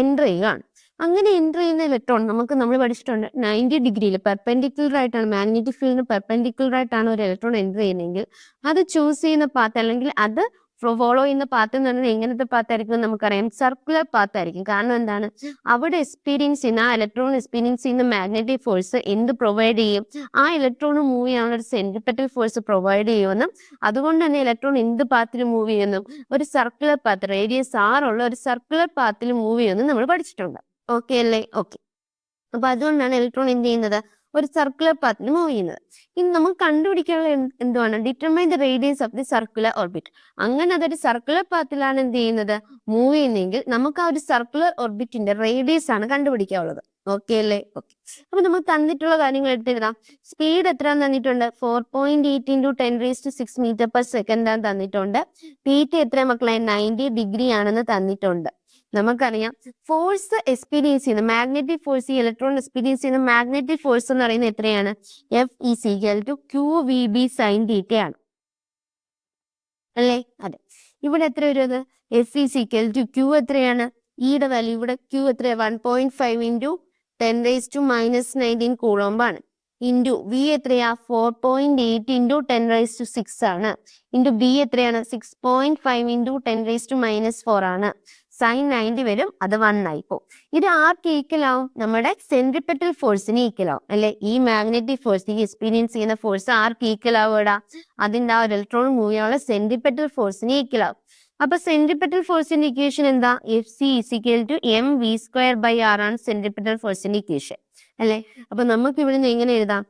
എൻ്റർ ചെയ്യുകയാണ്. അങ്ങനെ എൻ്റർ ചെയ്യുന്ന ഇലക്ട്രോൺ നമ്മൾ പഠിച്ചിട്ടുണ്ട് 90 ഡിഗ്രിയിൽ പെർപെൻഡിക്കുലർ ആയിട്ടാണ്, മാഗ്നറ്റിക് ഫീൽഡിന് പെർപെൻഡിക്കുലർ ആയിട്ടാണ് ഒരു ഇലക്ട്രോൺ എൻ്റർ ചെയ്യുന്നതെങ്കിൽ അത് ചൂസ് ചെയ്യുന്ന പാത്ത് അല്ലെങ്കിൽ അത് ഫോളോ ചെയ്യുന്ന പാത്ത് എന്ന് പറഞ്ഞാൽ എങ്ങനത്തെ പാത്തായിരിക്കും? നമുക്കറിയാം സർക്കുലർ പാത്തായിരിക്കും. കാരണം എന്താണ്? അവിടെ എക്സ്പീരിയൻസ് ചെയ്യുന്ന ആ ഇലക്ട്രോൺ എക്സ്പീരിയൻസ് ചെയ്യുന്ന മാഗ്നറ്റിക് ഫോഴ്സ് എന്ത് പ്രൊവൈഡ് ചെയ്യും? ആ ഇലക്ട്രോൺ മൂവ് ചെയ്യാനുള്ള ഒരു സെൻട്രിപെറ്റൽ ഫോഴ്സ് പ്രൊവൈഡ് ചെയ്യുമെന്നും അതുകൊണ്ട് തന്നെ ഇലക്ട്രോൺ എന്ത് പാത്തിൽ മൂവ് ചെയ്യുമെന്നും ഒരു സർക്കുലർ പാത്ത്, റേഡിയസ് R ഉള്ള ഒരു സർക്കുലർ പാത്തിൽ മൂവ് ചെയ്യുമെന്നും നമ്മൾ പഠിച്ചിട്ടുണ്ട്. ഓക്കെ അല്ലേ? ഓക്കെ. അപ്പൊ അതുകൊണ്ടാണ് ഇലക്ട്രോൺ എന്ത് ചെയ്യുന്നത്? ഒരു സർക്കുലർ പാത്തിൽ മൂവ് ചെയ്യുന്നത്. ഇനി നമുക്ക് കണ്ടുപിടിക്കാനുള്ള എന്തുവാണ്? Determine the radius of the circular orbit. അങ്ങനെ അതൊരു സർക്കുലർ പാത്തിലാണ് എന്ത് ചെയ്യുന്നത്? മൂവ് ചെയ്യുന്നതെങ്കിൽ നമുക്ക് ആ ഒരു സർക്കുലർ ഓർബിറ്റിന്റെ റേഡിയസ് ആണ് കണ്ടുപിടിക്കാനുള്ളത്. ഓക്കെ അല്ലേ? ഓക്കെ. അപ്പൊ നമുക്ക് തന്നിട്ടുള്ള കാര്യങ്ങൾ എടുത്തെഴുതാം. സ്പീഡ് എത്ര തന്നിട്ടുണ്ട്? 4.8 ഇൻറ്റു 10⁻6 മീറ്റർ പെർ സെക്കൻഡ് ആണ് തന്നിട്ടുണ്ട്. തീറ്റ എത്ര മക്കളെ? 90 ഡിഗ്രി ആണെന്ന് തന്നിട്ടുണ്ട്. നമുക്കറിയാം ഫോഴ്സ് എക്സ്പീരിയൻസ് ചെയ്യുന്ന മാഗ്നറ്റിക് ഫോഴ്സ്, ഈ ഇലക്ട്രോൺ എക്സ്പീരിയൻസ് ചെയ്യുന്ന മാഗ്നറ്റിക് ഫോഴ്സ് എന്ന് പറയുന്നത് എത്രയാണ്? F is equal to QVB sine തീറ്റയാണ് അല്ലേ? അതെ. ഇവിടെ എത്ര വരും? F is equal to Q എത്രയാണ്? ഇയുടെ വാല്യൂ ഇവിടെ ക്യൂ എത്രയാണ്? 1.5 ഇൻറ്റു 10⁻⁻19 കൂളോംബാണ്. ഇൻറ്റു വി എത്രയാ? 4.8 ഇൻറ്റു 10⁻6 ആണ്. ഇൻറ്റു ബി എത്രയാണ്? 6.5 ഇൻറ്റു 10⁻⁻4 ആണ്. സൈൻ 90 വരും, അത് 1 ആയിപ്പോ. ഇത് ആർക്ക് ഈക്വൽ ആവും? നമ്മുടെ സെൻട്രിപെറ്റൽ ഫോഴ്സിന് ഈക്വൽ ആവും അല്ലെ? ഈ മാഗ്നറ്റിക് ഫോഴ്സ്, ഈ എക്സ്പീരിയൻസ് ചെയ്യുന്ന ഫോഴ്സ് ആർക്ക് ഈക്വൽ ആവുക? അതിന്റെ ആ ഒരു ഇലക്ട്രോൺ മൂവ് ചെയ്യാനുള്ള സെൻട്രിപെറ്റൽ ഫോഴ്സിന് ഈക്വൽ ആവും. അപ്പൊ സെൻട്രിപെറ്റൽ ഫോഴ്സിന്റെ ഇക്വേഷൻ എന്താ? F C is equal to M V square by R ആണ് സെൻട്രിപെറ്റൽ ഫോഴ്സിന്റെ ഇക്വേഷൻ അല്ലെ? അപ്പൊ നമുക്ക് ഇവിടെ നിന്ന് എങ്ങനെ എഴുതാം?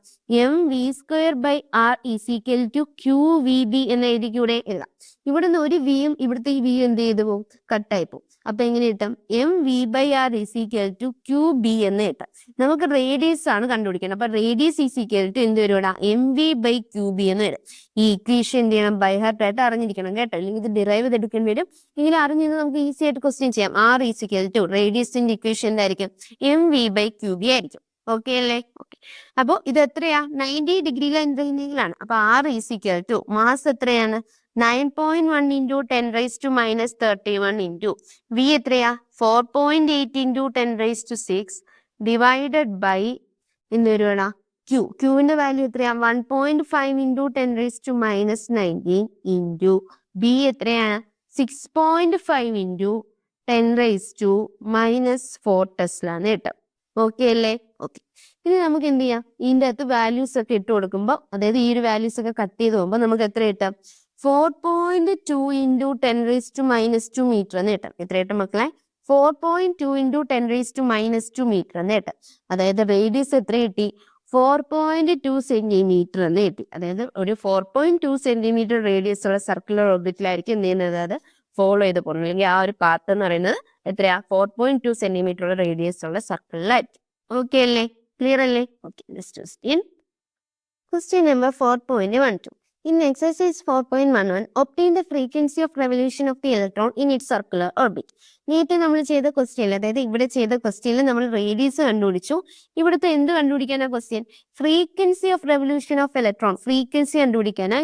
M V square by R is equal to Q V B എന്ന് എഴുതിക്കൂടെ? എഴുതാം. ഇവിടെ നിന്ന് ഒരു വിയും ഇവിടുത്തെ ഈ വി എന്ത് ചെയ്തു പോകും? കട്ടായി പോകും. അപ്പൊ എങ്ങനെ കിട്ടും? M V by R is equal to Q B എന്ന് കിട്ടാം. നമുക്ക് റേഡിയസ് ആണ് കണ്ടുപിടിക്കണം. അപ്പൊ റേഡിയസ് ഈസ് ഈക്വൽ ടു എന്ത് വരുവാ? M V by Q B എന്ന് വരും. ഈ ഇക്വേഷൻ എന്ത് ചെയ്യണം? ബൈ ഹാർട്ട് ആയിട്ട് അറിഞ്ഞിരിക്കണം കേട്ടോ, അല്ലെങ്കിൽ ഇത് ഡിറൈവ് ചെയ്തെടുക്കേണ്ടി വരും. ഇങ്ങനെ അറിഞ്ഞിരുന്ന് നമുക്ക് ഈസി ആയിട്ട് ക്വസ്റ്റ്യൻ ചെയ്യാം. ആർ ഈസ് ഈക്വൽ ടു റേഡിയസിന്റെ ഇക്വേഷൻ എന്തായിരിക്കും? M V by Q B ആയിരിക്കും. ഓക്കെ അല്ലേ? ഓക്കെ. അപ്പൊ ഇത് എത്രയാ? 90 ഡിഗ്രിയിലെ എൻട്രിയിലാണ്. അപ്പൊ R is equal to mass എത്രയാണ്? 9.1 ഇൻറ്റു 10⁻⁻31 ഇൻറ്റു വി എത്രയാ? 4.8 ഇൻറ്റു 10⁻6 ഡിവൈഡഡ് ബൈ എന്ത് വരുവാണ്? ക്യൂ. ക്യൂവിന്റെ വാല്യൂ എത്രയാ? 1.5 ഇൻറ്റു 10⁻⁻19 ഇൻറ്റു ബി എത്രയാണ്? 6.5 ഇൻറ്റു 10⁻⁻4 ടെസ്ല എന്ന് കിട്ടും. ഓക്കെ അല്ലേ? ഓക്കെ. ഇനി നമുക്ക് എന്ത് ചെയ്യാം? ഇതിന്റെ അകത്ത് വാല്യൂസ് ഒക്കെ ഇട്ട് കൊടുക്കുമ്പോൾ, അതായത് ഈ ഒരു വാല്യൂസ് ഒക്കെ കട്ട് ചെയ്ത് പോകുമ്പോൾ നമുക്ക് എത്ര കിട്ടാം? 4.2 ഇൻറ്റു 10⁻2 മീറ്റർ എന്ന് കിട്ടും. എത്ര കിട്ടും മക്കളെ? 4.2 ഇൻറ്റു 10⁻2 മീറ്റർ എന്ന് കിട്ടും. അതായത് റേഡിയസ് എത്ര കിട്ടി? 4.2 സെന്റിമീറ്റർ എന്ന് കിട്ടി. അതായത് ഒരു 4.2 സെന്റിമീറ്റർ റേഡിയസ് ഉള്ള സർക്കുലർ ഓർബിറ്റിലായിരിക്കും എന്ത് ചെയ്യുന്നത്? അത് ഫോളോ ചെയ്ത് പോകുന്നത്. അല്ലെങ്കിൽ ആ ഒരു പാത്ത് എന്ന് പറയുന്നത് എത്രയാ? 4.2 സെന്റിമീറ്റർ ഉള്ള റേഡിയസ് ഉള്ള സർക്കിളിലായിരിക്കും. ഓക്കെ അല്ലേ? ക്ലിയർ അല്ലേ? Okay. Next question number 4.12. In exercise 4.11, obtain the frequency of revolution of the electron in its circular orbit. നേരത്തെ നമ്മൾ ചെയ്ത ക്വസ്റ്റ്യൻ, അതായത് ഇവിടെ ചെയ്ത ക്വസ്റ്റ്യനിൽ നമ്മൾ റേഡിയസ് കണ്ടുപിടിച്ചു. ഇവിടുത്തെ എന്ത് കണ്ടുപിടിക്കാനാ question? Frequency of revolution of electron. Frequency കണ്ടുപിടിക്കാനാ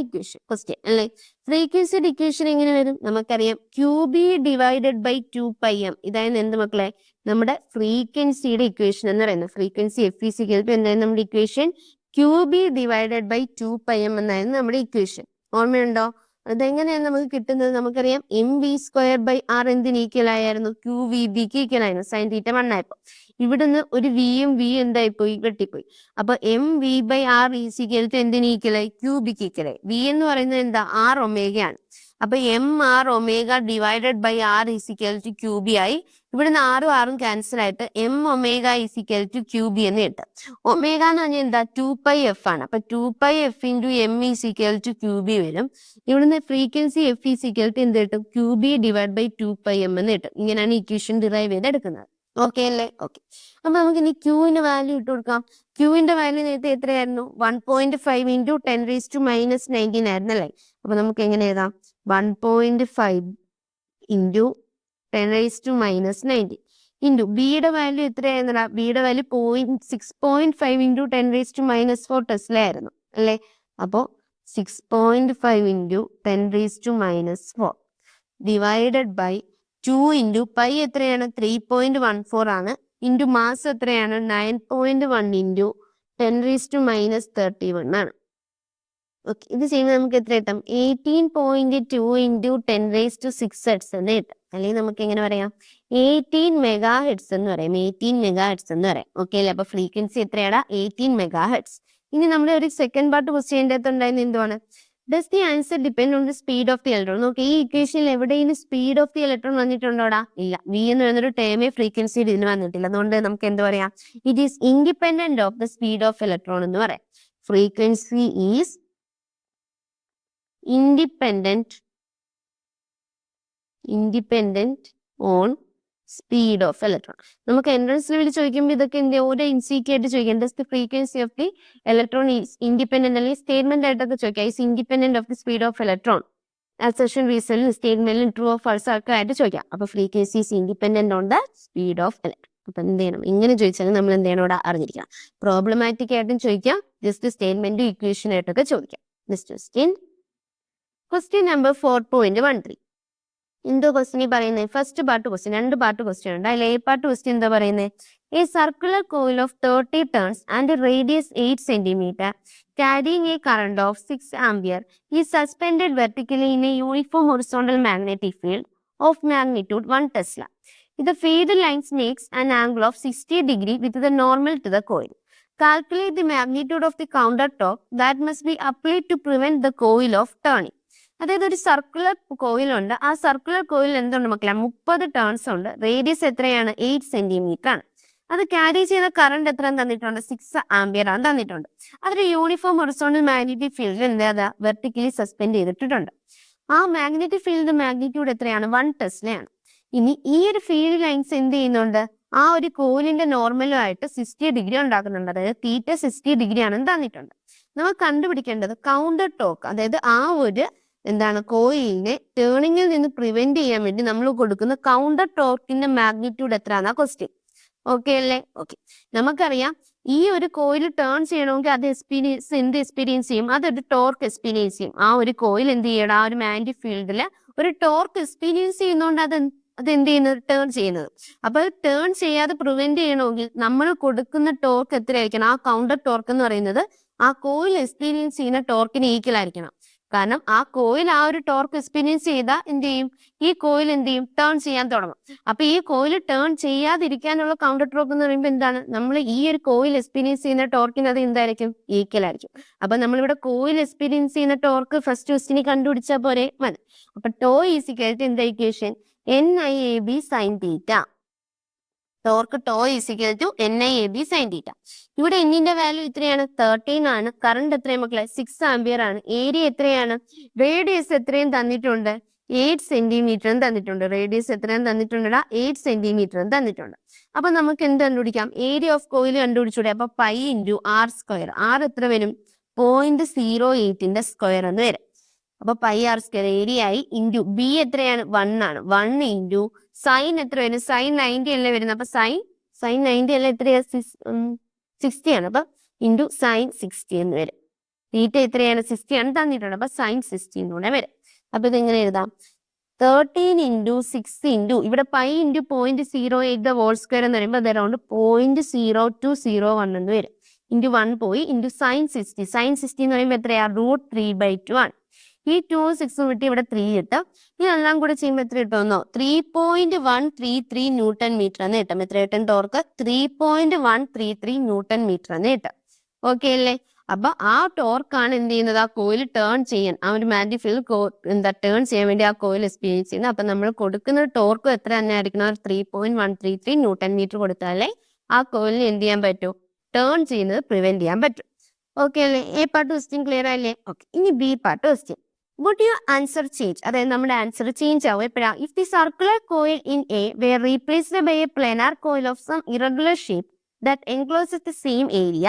ക്വസ്റ്റ്യൻ അല്ലേ? ഫ്രീക്വൻസിയുടെ ഇക്വേഷൻ എങ്ങനെ വരും? നമുക്കറിയാം, QB ഡിവൈഡഡ് ബൈ 2πm. ഇതായിരുന്നു എന്ത് മക്കളെ? നമ്മുടെ ഫ്രീക്വൻസിയുടെ ഇക്വേഷൻ എന്ന് പറയുന്നത്. Frequency F is equal to എന്തായിരുന്നു നമ്മുടെ equation? QB divided by 2πm എന്നായിരുന്നു നമ്മുടെ ഇക്വേഷൻ. ഓർമ്മയുണ്ടോ? അതെങ്ങനെയാണ് നമുക്ക് കിട്ടുന്നത്? നമുക്കറിയാം, M V square by R എന്തിന് ഈക്വൽ ആയിരുന്നു? ക്യൂ വി ബിക്ക് ഈക്വൽ ആയിരുന്നു. സൈൻ തീറ്റ 1 ആയപ്പോ ഇവിടുന്ന് ഒരു വിയും വി എന്തായിപ്പോയി? വെട്ടിപ്പോയി. അപ്പൊ M V by R is equal to എന്തിന് ഈക്വലായി? ക്യൂ ബിക്ക് ഈക്വലായി. വി എന്ന് പറയുന്നത് എന്താ? ആർ ഒമേഗയാണ്. അപ്പൊ M R omega divided by R is equal to Q B ആയി. ഇവിടുന്ന് ആറും ക്യാൻസൽ ആയിട്ട് M omega is equal to Q B എന്ന് കിട്ടും. ഒമേഗ എന്ന് പറഞ്ഞാൽ എന്താ? 2πf ആണ്. അപ്പൊ 2πf into M is equal to Q B വരും. ഇവിടുന്ന് frequency F is equal to എന്ത് കിട്ടും? Q B divide by 2πm എന്ന് കിട്ടും. ഇങ്ങനെയാണ് ഇക്വേഷൻ ഡിറൈവ് ചെയ്ത് എടുക്കുന്നത്. ഓക്കെ അല്ലേ? ഓക്കെ. അപ്പൊ നമുക്ക് ഇനി ക്യൂവിന്റെ വാല്യൂ ഇട്ട് കൊടുക്കാം. ക്യൂവിന്റെ വാല്യൂ നേരത്തെ എത്രയായിരുന്നു? 1.5 ഇൻറ്റു 10⁻⁻19 ആയിരുന്നു അല്ലേ? അപ്പൊ നമുക്ക് എങ്ങനെ എഴുതാം? 1.5 ഇൻറ്റു 10⁻⁻19 ഇൻറ്റു ബിയുടെ വാല്യൂ എത്രയായിരുന്നടാ? ബിയുടെ വാല്യൂ 6.5 ഇൻറ്റു 10⁻⁻4 ടെസ്ല ആയിരുന്നു അല്ലേ? അപ്പോ 6.5 into 10⁻⁻4 divided by 2 into pi എത്രയാണ്? 3.14 ആണ്. ഇൻറ്റു മാസ് എത്രയാണ്? 9.1 ഇൻറ്റു 10⁻31 ആണ്. ഓക്കെ. ഇത് ചെയ്യുമ്പോൾ നമുക്ക് എത്ര കിട്ടും? 18.2 ഇൻറ്റു 10⁻6 ഹെർട്സ് എന്ന് കിട്ടും. അല്ലെങ്കിൽ നമുക്ക് എങ്ങനെ പറയാം? 18 മെഗാ ഹെർട്സ് എന്ന് പറയാം. 18 മെഗാ ഹെർട്സ് എന്ന് പറയാം. ഓക്കെ അല്ലേ? അപ്പൊ ഫ്രീക്വൻസി എത്രയാടാ? 18 mega hertz. ഇനി നമ്മുടെ ഒരു സെക്കൻഡ് പാർട്ട് ക്വസ്റ്റ്യൻ്റെ അകത്ത് ഉണ്ടായിരുന്ന എന്തുവാണ്? Does the answer depend on the speed of the electron? നോക്കി, ഈ ഇക്വേഷനിൽ എവിടെയും സ്പീഡ് ഓഫ് ദി ഇലക്ട്രോൺ വന്നിട്ടുണ്ടോടാ? ഇല്ല. വി എന്ന് പറയുന്നൊരു ടേമേ ഫ്രീക്വൻസിയിൽ ഇതിന് വന്നിട്ടില്ല. അതുകൊണ്ട് നമുക്ക് എന്ത് പറയാം? It is independent of the speed of electron എന്ന് പറയാം. Frequency is independent on speed of electron. നമുക്ക് എൻട്രൻസ് ലെവലിൽ ചോദിക്കുമ്പോൾ ഇതൊക്കെ എന്ത് ഒരു NCQ ആയിട്ട് ചോദിക്കാം. Does the frequency of the electron is independent, അല്ലെങ്കിൽ സ്റ്റേറ്റ്മെന്റ് ആയിട്ടൊക്കെ ചോദിക്കാം. Is independent of the speed of electron. Assertion റീസണിലും സ്റ്റേറ്റ്മെന്റിലും ട്രൂ ഓഫ് ഫാൾസ് ഒക്കെ ആയിട്ട് ചോദിക്കാം. അപ്പൊ frequency is independent on the speed of electron. അപ്പൊ എന്ത് ചെയ്യണം? ഇങ്ങനെ ചോദിച്ചാൽ നമ്മൾ എന്ത് ചെയ്യണം? ഇവിടെ അറിഞ്ഞിരിക്കണം. പ്രോബ്ലമാറ്റിക് ആയിട്ടും ചോദിക്കാം, ജസ്റ്റ് സ്റ്റേറ്റ്മെന്റും ഇക്വേഷൻ ആയിട്ടൊക്കെ ചോദിക്കാം. Next question number 4.13. എന്തോ ക്വസ്റ്റ്യൻ പറയുന്നത് first part question, 2 part question ഉണ്ട്. അതിൽ എ പാർട്ട് ക്വസ്റ്റ്യൻ എന്താ പറയുന്നത്? A circular coil of 30 turns and radius 8 centimetre carrying a current of 6 ampere is suspended vertically in a uniform horizontal magnetic field of magnitude 1 Tesla. The field lines makes an angle of 60 degree with the normal to the coil. Calculate the magnitude of the counter torque that must be applied to prevent the coil of turning. അതായത് ഒരു circular കോയിലുണ്ട്. ആ circular coil എന്തുണ്ട് മക്കളെ? 30 turns ഉണ്ട്. Radius എത്രയാണ്? 8 centimetre ആണ്. അത് carry ചെയ്യുന്ന കറണ്ട് എത്ര തന്നിട്ടുണ്ട്? 6 ആംപിയർ ആണ് തന്നിട്ടുണ്ട്. അതൊരു യൂണിഫോം ഹൊറിസോണ്ടൽ മാഗ്നറ്റിക് ഫീൽഡിൽ എന്താ വെർട്ടിക്കലി സസ്പെൻഡ് ചെയ്തിട്ടുണ്ട്. ആ മാഗ്നറ്റിക് ഫീൽഡ് മാഗ്നിറ്റ്യൂഡ് എത്രയാണ്? 1 ടെസ്ലയാണ്. ഇനി ഈ ഒരു ഫീൽഡ് ലൈൻസ് എന്ത് ചെയ്യുന്നുണ്ട്? ആ ഒരു കോയിലിന്റെ നോർമലുമായിട്ട് 60 ഡിഗ്രി ഉണ്ടാക്കുന്നുണ്ട്. അതായത് തീറ്റ 60 ഡിഗ്രി ആണെന്ന് തന്നിട്ടുണ്ട്. നമ്മൾ കണ്ടുപിടിക്കേണ്ടത് കൗണ്ടർ ടോർക്ക്, അതായത് ആ ഒരു കോയിലിനെ ടേണിങ്ങിൽ നിന്ന് പ്രിവെന്റ് ചെയ്യാൻ വേണ്ടി നമ്മൾ കൊടുക്കുന്ന കൗണ്ടർ ടോർക്കിന്റെ മാഗ്നിറ്റ്യൂഡ് എത്രയാണെന്നാ ക്വസ്റ്റ്യൻ. ഓക്കെ അല്ലേ? ഓക്കെ. നമുക്കറിയാം ഈ ഒരു കോയിൽ ടേൺ ചെയ്യണമെങ്കിൽ അത് എക്സ്പീരിയൻസ് ചെയ്യും? അതൊരു ടോർക്ക് എക്സ്പീരിയൻസ് ചെയ്യും. ആ ഒരു കോയിൽ എന്ത് ചെയ്യണം? ആ ഒരു മാഗ്നറ്റിക് ഫീൽഡിൽ ഒരു ടോർക്ക് എക്സ്പീരിയൻസ് ചെയ്യുന്നതുകൊണ്ട് അത് എന്ത് ചെയ്യുന്നത്? ടേൺ ചെയ്യുന്നത്. അപ്പൊ ടേൺ ചെയ്യാതെ പ്രിവെന്റ് ചെയ്യണമെങ്കിൽ നമ്മൾ കൊടുക്കുന്ന ടോർക്ക് എത്രയായിരിക്കണം? ആ കൗണ്ടർ ടോർക്ക് എന്ന് പറയുന്നത് ആ കോയിൽ എക്സ്പീരിയൻസ് ചെയ്യുന്ന ടോർക്കിന് ഈക്വൽ ആയിരിക്കണം. കാരണം ആ കോയിൽ ആ ഒരു ടോർക്ക് എക്സ്പീരിയൻസ് ചെയ്താൽ എന്ത് ചെയ്യും? ഈ കോയിൽ എന്ത് ചെയ്യും? ടേൺ ചെയ്യാൻ തുടങ്ങും. അപ്പൊ ഈ കോയിൽ ടേൺ ചെയ്യാതിരിക്കാനുള്ള കൗണ്ടർ ടോർക്ക് എന്ന് പറയുമ്പോൾ എന്താണ്? നമ്മൾ ഈ ഒരു കോയിൽ എക്സ്പീരിയൻസ് ചെയ്യുന്ന ടോർക്കിന് അത് എന്തായിരിക്കും? ഈക്വൽ ആയിരിക്കും. അപ്പൊ നമ്മളിവിടെ കോയിൽ എക്സ്പീരിയൻസ് ചെയ്യുന്ന ടോർക്ക് ഫസ്റ്റ് ക്വസ്റ്റിന് കണ്ടുപിടിച്ചാൽ പോരെ മതി. അപ്പൊ ടോ ഈസിക്കൽ എന്താ ഇക്വേഷൻ? NIAB sin തീറ്റ. Torque tau is equal to NIAB sin തീറ്റ. ഇവിടെ എന്നിന്റെ വാല്യൂ എത്രയാണ്? 13 ആണ്. കറണ്ട് എത്രയാണ് മക്കളെ? 6 ആംപിയർ ആണ്. ഏരിയ എത്രയാണ്? റേഡിയസ് എത്രയും തന്നിട്ടുണ്ട്? 8 സെന്റിമീറ്ററും തന്നിട്ടുണ്ട്. റേഡിയസ് എത്രയും തന്നിട്ടുണ്ടാ? 8 സെന്റിമീറ്ററും തന്നിട്ടുണ്ട്. അപ്പൊ നമുക്ക് എന്ത് കണ്ടുപിടിക്കാം? ഏരിയ ഓഫ് കോയിൽ കണ്ടുപിടിച്ചൂടെ? അപ്പൊ pi into R square. R എത്ര വരും? 0.08 സ്ക്വയർ എന്ന് വരും. അപ്പൊ പൈ ആർ സ്ക്വയർ ഏരിയ ആയി. ഇൻറ്റു ബി എത്രയാണ്? 1 ആണ്. 1 ഇൻറ്റു സൈൻ എത്ര വരും? സൈൻ 90 അല്ലേ വരുന്നത്. അപ്പൊ സൈൻ 90 അല്ല എത്രയാ? 60 ആണ്. അപ്പൊ ഇൻറ്റു സൈൻ 60 എന്ന് വരും. തീറ്റ എത്രയാണ്? 60 ആണ് തന്നിട്ടുണ്ട്. അപ്പൊ സൈൻ 60 എന്നൂടെ വരും. അപ്പൊ ഇതെങ്ങനെ എഴുതാം? 13 ഇൻറ്റു 6 ഇൻറ്റു ഇവിടെ pi into 0.08 the whole square എന്ന് പറയുമ്പോൾ അത് അറൗണ്ട് 0.0201 എന്ന് വരും. ഇൻറ്റു 1 പോയി ഇൻറ്റു സൈൻ 60. സൈൻ 60 എന്ന് പറയുമ്പോൾ എത്രയാ? √3/2 ആണ്. ഈ 2 6 വിട്ട് ഇവിടെ 3 കിട്ടും. ഇതെല്ലാം കൂടെ ചെയ്യുമ്പോൾ എത്ര കിട്ടുമെന്നോ? 3.133 ന്യൂട്ടൺ മീറ്റർ എന്ന് കിട്ടും. എത്ര കിട്ടും ടോർക്ക്? 3.133 ന്യൂട്ടൺ മീറ്റർ എന്ന് കിട്ടും. ഓക്കെ അല്ലേ? അപ്പൊ ആ ടോർക്കാണ് എന്ത് ചെയ്യുന്നത്? ആ കോയിൽ ടേൺ ചെയ്യാൻ, ആ ഒരു മാഗ്നറ്റിക് ഫീൽഡ് ടേൺ ചെയ്യാൻ വേണ്ടി ആ കോയിൽ എക്സ്പീരിയൻസ് ചെയ്യുന്നത്. അപ്പൊ നമ്മൾ കൊടുക്കുന്ന ടോർക്ക് എത്ര തന്നെ ആയിരിക്കണം? 3.133 ന്യൂട്ടൺ മീറ്റർ കൊടുത്താലേ ആ കോയിലിന് എന്ത് ചെയ്യാൻ പറ്റൂ? ടേൺ ചെയ്യുന്നത് പ്രിവെന്റ് ചെയ്യാൻ പറ്റും. ഓക്കെ അല്ലേ? എ പാർട്ട് ക്വസ്റ്റ്യൻ ക്ലിയർ ആയില്ലേ? ഓക്കെ. ഇനി B part question. Would you answer change? അതായത് നമ്മുടെ ആൻസർ ചേഞ്ച് ആവും എപ്പോഴാ? If the circular coil in a were replaced by a planar coil of some irregular shape that encloses the same area.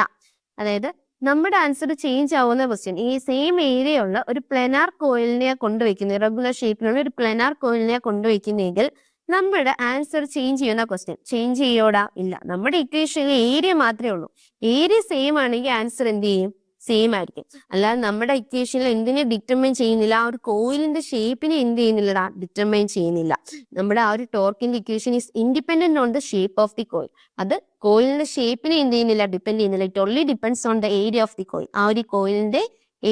അതായത് നമ്മുടെ answer change ആവുന്ന question, ഈ same area ഉള്ള ഒരു പ്ലാനാർ കോയിലിനെ കൊണ്ടുവയ്ക്കുന്നു, ഇറഗുലർ ഷേപ്പിലുള്ള ഒരു പ്ലാനാർ കോയിലിനെ കൊണ്ടുവയ്ക്കുന്നെങ്കിൽ നമ്മുടെ ആൻസർ ചേഞ്ച് ചെയ്യുന്ന ക്വസ്റ്റ്യൻ ചേഞ്ച് ചെയ്യോടാ? ഇല്ല. നമ്മുടെ ഇക്വേഷനിൽ ഏരിയ മാത്രമേ ഉള്ളൂ. ഏരിയ സെയിം ആണെങ്കിൽ ആൻസർ എന്ത് ചെയ്യും? സെയിം ആയിരിക്കും. അല്ലാതെ നമ്മുടെ ഇക്വേഷനിൽ എന്തിനെ ഡിറ്റർമൈൻ ചെയ്യുന്നില്ല? ആ ഒരു കോയിലിന്റെ ഷേപ്പിനെ എന്ത് ചെയ്യുന്നില്ലടാ? ഡിറ്റർമൈൻ ചെയ്യുന്നില്ല. നമ്മുടെ ആ ഒരു ടോർക്കിന്റെ equation is independent on the shape of the coil. അത് കോയിലിന്റെ ഷേപ്പിനെ എന്ത് ചെയ്യുന്നില്ല? ഡിപ്പെൻഡ് ചെയ്യുന്നില്ല. It only depends on the area of the coil. ആ ഒരു കോയിലിന്റെ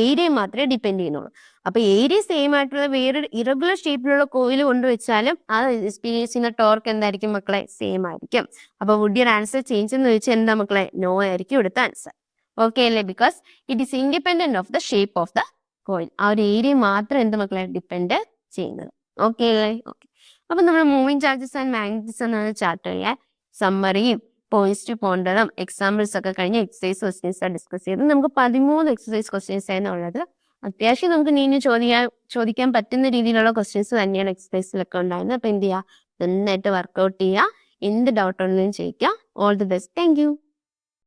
ഏരിയ മാത്രമേ ഡിപ്പെൻഡ് ചെയ്യുന്നുള്ളൂ. അപ്പൊ ഏരിയ സെയിം ആയിട്ടുള്ള വേറൊരു ഇറഗുലർ ഷേപ്പിലുള്ള കോയിൽ കൊണ്ടുവച്ചാലും ആ എക്സ്പീരിയൻസ് ചെയ്യുന്ന ടോർക്ക് എന്തായിരിക്കും മക്കളെ? സെയിം ആയിരിക്കും. അപ്പൊ വുഡ് യുവർ ആൻസർ ചേഞ്ച് എന്ന് ചോദിച്ചാൽ എന്താ മക്കളെ? നോ ആയിരിക്കും ഇവിടുത്തെ ആൻസർ. ഓക്കെ അല്ലേ? Because it is independent of the shape of the coil. ആ ഒരു ഏരിയ മാത്രം എന്ത് മക്കളെ? ഡിപ്പെൻഡ് ചെയ്യുന്നത്. ഓക്കെ അല്ലേ? ഓക്കെ. അപ്പൊ നമ്മൾ മൂവിങ് ചാർജസ് ആൻഡ് മാഗ്നറ്റിസം എന്ന ചാപ്റ്ററിലെ സമ്മറിയും പോയിന്റ്സ് ടു പോണ്ടറും എക്സാമ്പിൾസ് ഒക്കെ കഴിഞ്ഞ എക്സസൈസ് ക്വസ്റ്റ്യൻസ് ഡിസ്കസ് ചെയ്ത് നമുക്ക് 13 എക്സസൈസ് ക്വസ്റ്റ്യൻസ് ആയിരുന്നു ഉള്ളത്. അത്യാവശ്യം നമുക്ക് നീ ചോദിക്കാൻ പറ്റുന്ന രീതിയിലുള്ള ക്വസ്റ്റ്യൻസ് തന്നെയാണ് എക്സസൈസിലൊക്കെ ഉണ്ടായിരുന്നത്. അപ്പൊ എന്ത് ചെയ്യുക? നന്നായിട്ട് വർക്ക്ഔട്ട് ചെയ്യുക. എന്ത് ഡൗട്ട് ഉണ്ടെങ്കിലും ചോദിക്കുക. All the best. Thank you.